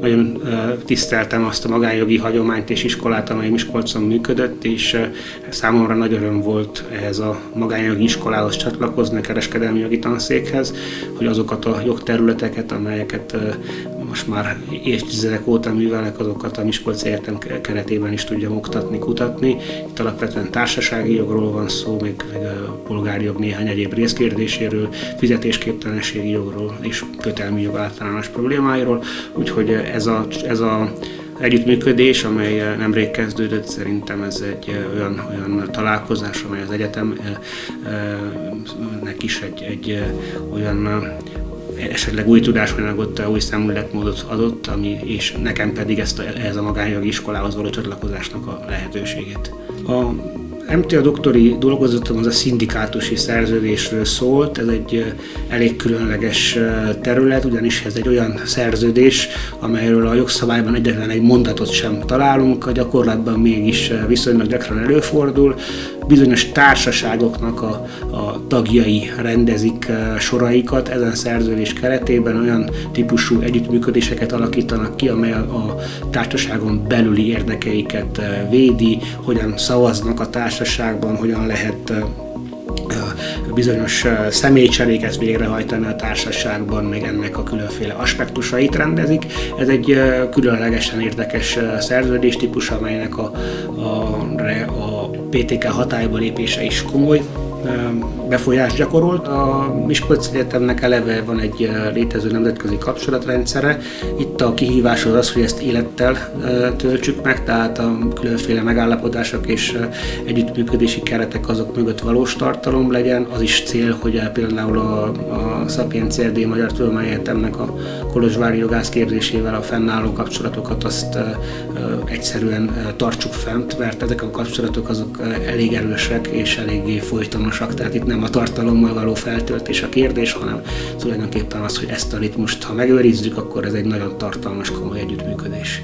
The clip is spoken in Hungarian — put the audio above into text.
nagyon tiszteltem azt a magánjogi hagyományt és iskolát, amely Miskolcon működött, és számomra nagy öröm volt ehhez a magánjogi iskolához csatlakozni, a kereskedelmi jogi tanszékhez, hogy azokat a jogterületeket, amelyeket most már évtizedek óta művelek, azokat a Miskolci Egyetem keretében is tudjam oktatni, kutatni. Itt alapvetően társasági jogról van szó, még polgári jog néhány egyéb részkérdéséről, fizetésképtelenségi jogról és kötelmi jog általános problémáiról. Úgyhogy ez a együttműködés, amely nemrég kezdődött, szerintem ez egy olyan találkozás, amely az egyetemnek is egy olyan esetleg új tudásanyagot, új szemléletmódot adott, és nekem pedig ehhez a magánjogi iskolához való csatlakozásnak a lehetőségét. A MTA doktori dolgozatom az a szindikátusi szerződésről szólt, ez egy elég különleges terület, ugyanis ez egy olyan szerződés, amelyről a jogszabályban egyetlen egy mondatot sem találunk, a gyakorlatban mégis viszonylag gyakran előfordul. Bizonyos társaságoknak a tagjai rendezik soraikat, ezen szerződés keretében olyan típusú együttműködéseket alakítanak ki, amely a társaságon belüli érdekeiket védi, hogyan szavaznak a társaságban, hogyan lehet bizonyos személycseréket végrehajtani a társaságban, még ennek a különféle aspektusait rendezik. Ez egy különlegesen érdekes szerződéstípus, amelynek a PTK hatályba lépése is komoly befolyást gyakorolt. A Miskolci Egyetemnek eleve van egy létező nemzetközi kapcsolatrendszere. Itt a kihívás az, hogy ezt élettel töltsük meg, tehát a különféle megállapodások és együttműködési keretek azok mögött valós tartalom legyen. Az is cél, hogy például a Sapiens CRD Magyar Tudományegyetemnek a kolozsvári jogászképzésével a fennálló kapcsolatokat azt egyszerűen tartsuk fent, mert ezek a kapcsolatok azok elég erősek és eléggé folytonosak, tehát itt nem a tartalommal való feltöltés a kérdés, hanem tulajdonképpen az, hogy ezt a ritmust, ha megőrizzük, akkor ez egy nagyon tartalmas, komoly együttműködés.